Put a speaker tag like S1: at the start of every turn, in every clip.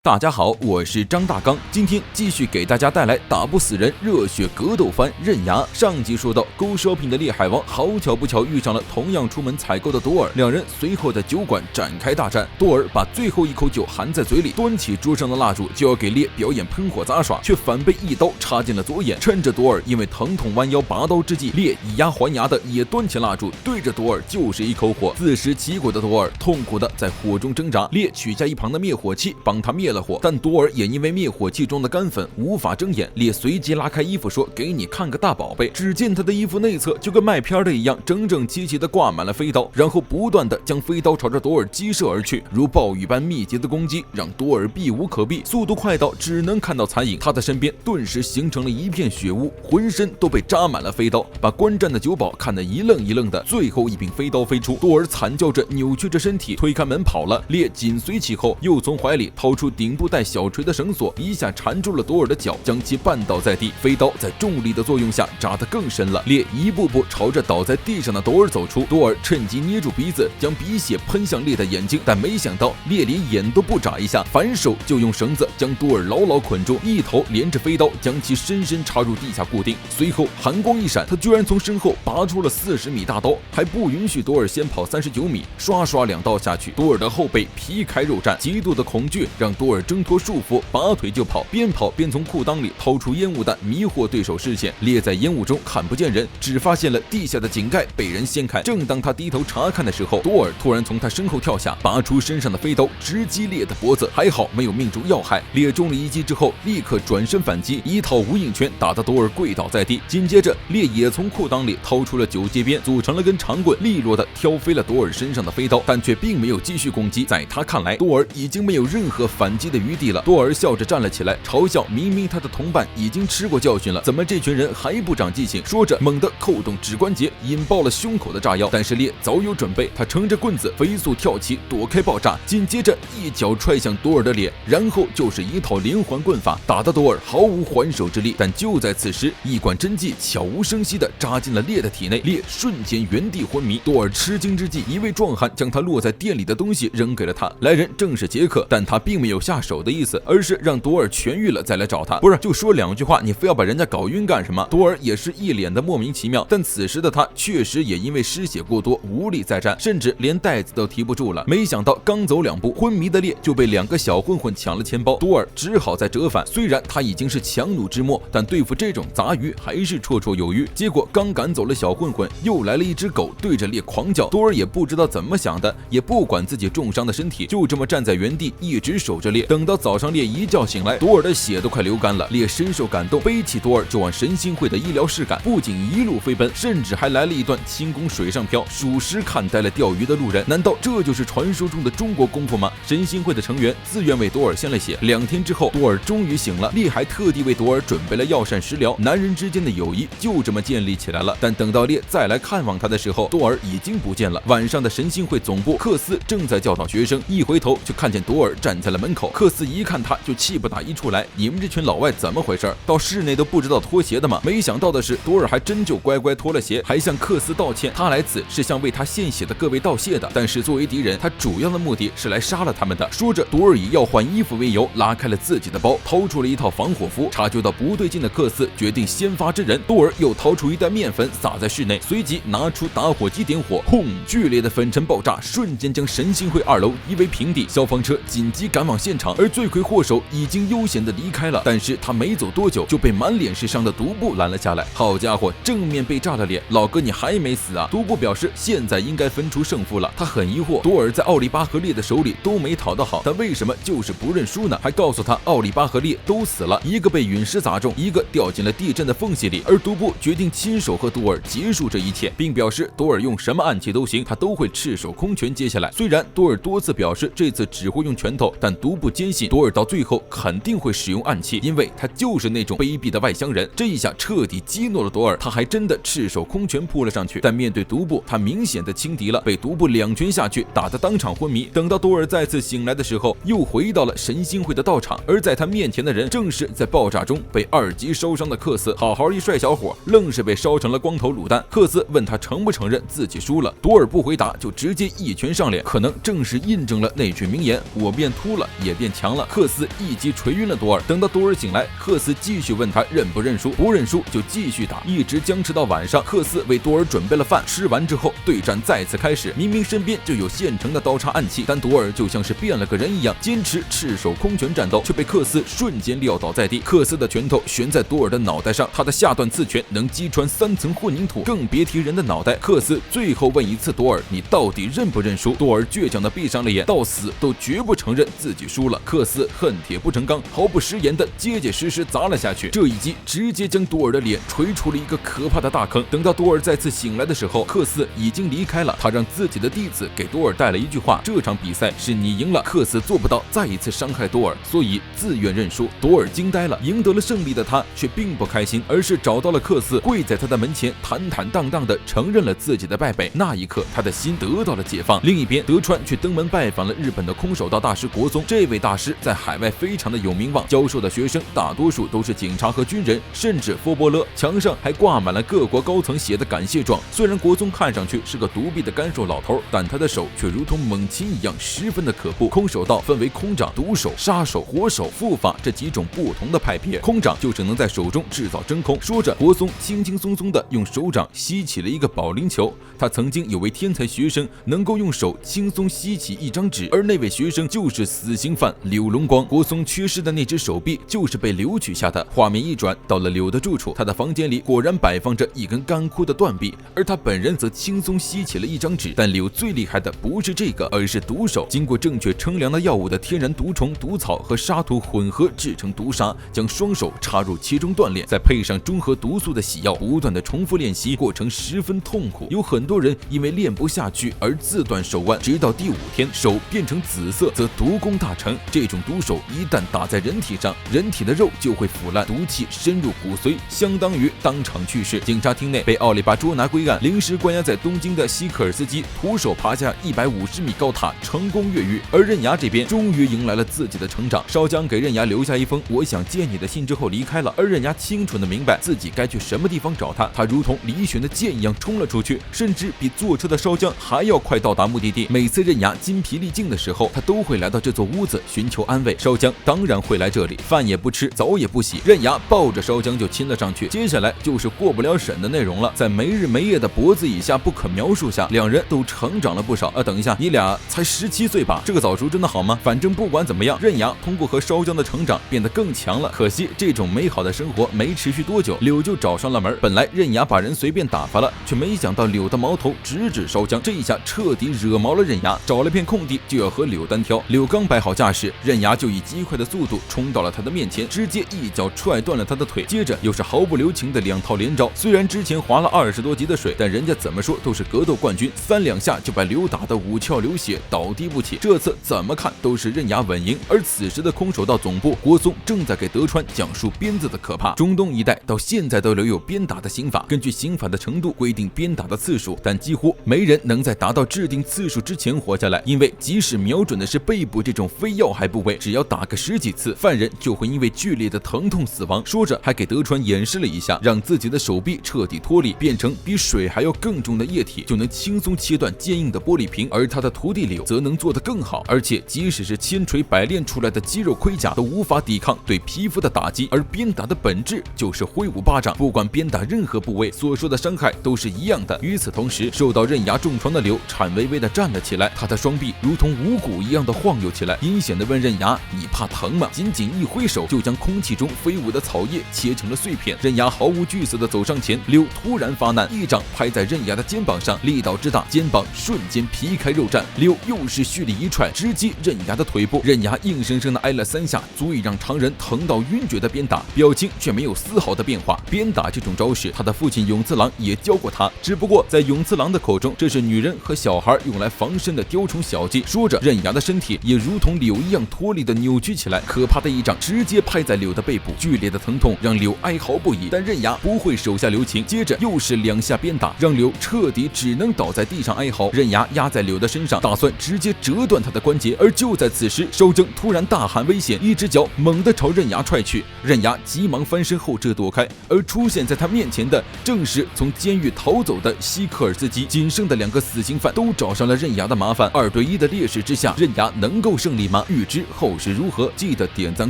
S1: 大家好，我是张大刚，今天继续给大家带来打不死人热血格斗番刃牙。上集说到Go Shopping的烈海王好巧不巧遇上了同样出门采购的多尔，两人随后在酒馆展开大战。多尔把最后一口酒含在嘴里，端起桌上的蜡烛就要给烈表演喷火杂耍，却反被一刀插进了左眼。趁着多尔因为疼痛弯腰拔刀之际，烈以牙还牙的也端起蜡烛对着多尔就是一口火。自食其果的多尔痛苦的在火中挣扎，烈取下一旁的灭火器帮他灭了火，但多尔也因为灭火器中的干粉无法睁眼。烈随即拉开衣服说：“给你看个大宝贝。”只见他的衣服内侧就跟卖片的一样，整整齐齐的挂满了飞刀，然后不断的将飞刀朝着多尔击射而去，如暴雨般密集的攻击让多尔避无可避，速度快到只能看到残影。他的身边顿时形成了一片血雾，浑身都被扎满了飞刀，把观战的酒保看得一愣一愣的。最后一柄飞刀飞出，多尔惨叫着扭曲着身体推开门跑了。烈紧随其后，又从怀里掏出顶部带小锤的绳索，一下缠住了多尔的脚，将其绊倒在地。飞刀在重力的作用下扎得更深了。烈一步步朝着倒在地上的多尔走出，多尔趁机捏住鼻子，将鼻血喷向烈的眼睛，但没想到烈连眼都不眨一下，反手就用绳子将多尔牢牢捆住，一头连着飞刀将其深深插入地下固定。随后寒光一闪，他居然从身后拔出了40米大刀，还不允许多尔先跑39米，刷刷两刀下去，多尔的后背皮开肉绽，极度的恐惧让多尔挣脱束缚，拔腿就跑，边跑边从裤裆里掏出烟雾弹迷惑对手视线。烈在烟雾中看不见人，只发现了地下的井盖被人掀开。正当他低头查看的时候，多尔突然从他身后跳下，拔出身上的飞刀直击烈的脖子，还好没有命中要害。烈中了一击之后立刻转身反击，一套无影拳打得多尔跪倒在地。紧接着烈也从裤裆里掏出了九节鞭，组成了根长棍，利落的挑飞了多尔身上的飞刀，但却并没有继续攻击。在他看来，多尔已经没有任何反击的余地了。多尔笑着站了起来，嘲笑明明他的同伴已经吃过教训了，怎么这群人还不长记性？说着猛地扣动指关节，引爆了胸口的炸药。但是烈早有准备，他乘着棍子飞速跳起，躲开爆炸，紧接着一脚踹向多尔的脸，然后就是一套连环棍法，打得多尔毫无还手之力。但就在此时，一管针剂悄无声息地扎进了烈的体内，烈瞬间原地昏迷。多尔吃惊之际，一位壮汉将他落在店里的东西扔给了他，来人正是杰克，但他并没有下手的意思，而是让多尔痊愈了再来找他。不是，就说两句话，你非要把人家搞晕干什么？多尔也是一脸的莫名其妙，但此时的他确实也因为失血过多无力再战，甚至连袋子都提不住了。没想到刚走两步，昏迷的烈就被两个小混混抢了钱包，多尔只好再折返。虽然他已经是强弩之末，但对付这种杂鱼还是绰绰有余。结果刚赶走了小混混，又来了一只狗对着烈狂叫。多尔也不知道怎么想的，也不管自己重伤的身体，就这么站在原地一直守着烈。等到早上烈一觉醒来，多尔的血都快流干了。烈深受感动，背起多尔就往神心会的医疗室赶，不仅一路飞奔，甚至还来了一段轻功水上漂，属实看呆了钓鱼的路人。难道这就是传说中的中国功夫吗？神心会的成员自愿为多尔献了血。2天之后，多尔终于醒了，烈还特地为多尔准备了药膳食疗，男人之间的友谊就这么建立起来了。但等到烈再来看望他的时候，多尔已经不见了。晚上的神心会总部，克斯正在教导学生，一回头就看见多尔站在了门口。克斯一看他就气不打一处来，你们这群老外怎么回事？到室内都不知道脱鞋的吗？没想到的是，多尔还真就乖乖脱了鞋，还向克斯道歉。他来此是向为他献血的各位道谢的，但是作为敌人，他主要的目的是来杀了他们的。说着，多尔以要换衣服为由，拉开了自己的包，掏出了一套防火服。察觉到不对劲的克斯决定先发制人，多尔又掏出一袋面粉撒在室内，随即拿出打火机点火，轰！剧烈的粉尘爆炸瞬间将神心会2楼夷为平地。消防车紧急赶往现场，而罪魁祸首已经悠闲地离开了，但是他没走多久就被满脸是伤的独步拦了下来。好家伙，正面被炸了脸，老哥你还没死啊？独步表示现在应该分出胜负了。他很疑惑，多尔在奥利巴和烈的手里都没讨得好，但为什么就是不认输呢？还告诉他奥利巴和烈都死了，一个被陨石砸中，一个掉进了地震的缝隙里，而独步决定亲手和多尔结束这一切，并表示多尔用什么暗器都行，他都会赤手空拳接下来。虽然多尔多次表示这次只会用拳头，但独步坚信多尔到最后肯定会使用暗器，因为他就是那种卑鄙的外乡人。这一下彻底激怒了多尔，他还真的赤手空拳扑了上去，但面对独步，他明显的轻敌了，被独步2拳下去，打得当场昏迷。等到多尔再次醒来的时候，又回到了神心会的道场，而在他面前的人正是在爆炸中被2级烧伤的克斯。好好一帅小伙，愣是被烧成了光头卤蛋。克斯问他承不承认自己输了，多尔不回答，就直接一拳上脸。可能正是印证了那句名言：我变秃了也也变强了。克斯一击锤晕了多尔。等到多尔醒来，克斯继续问他认不认输，不认输就继续打，一直僵持到晚上。克斯为多尔准备了饭，吃完之后对战再次开始。明明身边就有现成的刀叉暗器，但多尔就像是变了个人一样，坚持赤手空拳战斗，却被克斯瞬间撂倒在地。克斯的拳头悬在多尔的脑袋上，他的下段刺拳能击穿3层混凝土，更别提人的脑袋。克斯最后问一次多尔，你到底认不认输？多尔倔强的闭上了眼，到死都绝不承认自己输了。克斯恨铁不成钢，毫不食言的结结实实砸了下去。这一击直接将多尔的脸锤出了一个可怕的大坑。等到多尔再次醒来的时候，克斯已经离开了。他让自己的弟子给多尔带了一句话：这场比赛是你赢了，克斯做不到再一次伤害多尔，所以自愿认输。多尔惊呆了，赢得了胜利的他却并不开心，而是找到了克斯，跪在他的门前，坦坦荡荡的承认了自己的败北。那一刻，他的心得到了解放。另一边，德川却登门拜访了日本的空手道大师国宗。这位大师在海外非常的有名望，教授的学生大多数都是警察和军人，甚至佛波勒，墙上还挂满了各国高层写的感谢状。虽然国宗看上去是个独臂的干瘦老头，但他的手却如同猛禽一样，十分的可怖。空手道分为空掌、毒手、杀手、活手、副法这几种不同的派别。空掌就是能在手中制造真空。说着，国宗轻轻松松的用手掌吸起了一个保龄球。他曾经有位天才学生能够用手轻松吸起一张纸，而那位学生就是死刑犯柳龙光。国宗缺失的那只手臂就是被柳取下的。画面一转到了柳的住处，他的房间里果然摆放着一根干枯的断臂，而他本人则轻松吸起了一张纸。但柳最厉害的不是这个，而是毒手。经过正确称量的药物的天然毒虫、毒草和沙土混合制成毒沙，将双手插入其中锻炼，再配上中和毒素的洗药，不断的重复练习，过程十分痛苦。有很多人因为练不下去而自断手腕，直到第5天手变成紫色，则毒功大成。这种毒手一旦打在人体上，人体的肉就会腐烂，毒气深入骨髓，相当于当场去世。警察厅内被奥利巴捉拿归案，临时关押在东京的西科尔斯基徒手爬下150米高塔，成功越狱。而刃牙这边终于迎来了自己的成长。烧江给刃牙留下一封我想见你的信之后离开了，而刃牙清楚的明白自己该去什么地方找他。他如同离弦的箭一样冲了出去，甚至比坐车的烧江还要快到达目的地。每次刃牙筋疲力尽的时候，他都会来到这座屋子寻求安慰。烧江当然会来这里，饭也不吃，澡也不洗，刃牙抱着烧江就亲了上去。接下来就是过不了审的内容了，在没日没夜的脖子以下不可描述下，两人都成长了不少。等一下，你俩才17岁吧？这个早熟真的好吗？反正不管怎么样，刃牙通过和烧江的成长变得更强了。可惜这种美好的生活没持续多久，柳就找上了门。本来刃牙把人随便打发了，却没想到柳的矛头直指烧江，这一下彻底惹毛了刃牙，找了片空地就要和柳单挑。柳刚摆好架势，刃牙就以极快的速度冲到了他的面前，直接一脚踹断了他的腿，接着又是毫不留情的2套连招。虽然之前划了20多级的水，但人家怎么说都是格斗冠军，3两下就把柳打得五窍流血，倒地不起。这次怎么看都是刃牙稳赢。而此时的空手道总部，国宗正在给德川讲述鞭子的可怕。中东一带到现在都留有鞭打的刑法，根据刑法的程度规定鞭打的次数，但几乎没人能在达到制定次数之前活下来，因为即使瞄准的是背部这种非要害部位，只要打个10几次，犯人就会因为剧烈的疼痛死亡。说着还给德川演示了一下，让自己的手臂彻底脱离，变成比水还要更重的液体，就能轻松切断坚硬的玻璃瓶。而他的徒弟柳则能做得更好，而且即使是千锤百炼出来的肌肉盔甲都无法抵抗对皮肤的打击。而鞭打的本质就是挥舞巴掌，不管鞭打任何部位，所受的伤害都是一样的。与此同时，受到刃牙重创的柳颤巍巍地站了起来，他的双臂如同无骨一样的晃悠起来，阴险地问刃牙：你怕疼吗？仅仅一挥手就将空气中飞舞的草叶切成了碎片。刃牙毫无惧色地走上前，柳突然发难，一掌拍在刃牙的肩膀上，力道之大，肩膀瞬间皮开肉绽。柳又是蓄力一踹，直击刃牙的腿部，刃牙硬生生地挨了3下，足以让常人疼到晕厥的鞭打，表情却没有丝毫的变化。鞭打这种招式，他的父亲永次郎也教过他，只不过在永次郎的口中，这是女人和小孩用来防身的雕虫小技。说着，刃牙的身体也如同柳一样脱力的扭曲起来，可怕的一掌直接拍在柳的背部，剧烈的疼痛让柳哀嚎不已，但刃牙不会手下留情，接着又是2下鞭打，让柳彻底只能倒在地上哀嚎。刃牙压在柳的身上，打算直接折断他的关节，而就在此时，烧江突然大喊危险，一只脚猛地朝刃牙踹去，刃牙急忙翻身后撤躲开，而出现在他面前的正是从监狱逃走的西科尔斯基。仅剩的2个死刑犯都找上了刃牙的麻烦，2对1的劣势之下，刃牙能够胜利吗？预知后事如何，记得点赞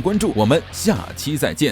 S1: 关注，我们下期再见。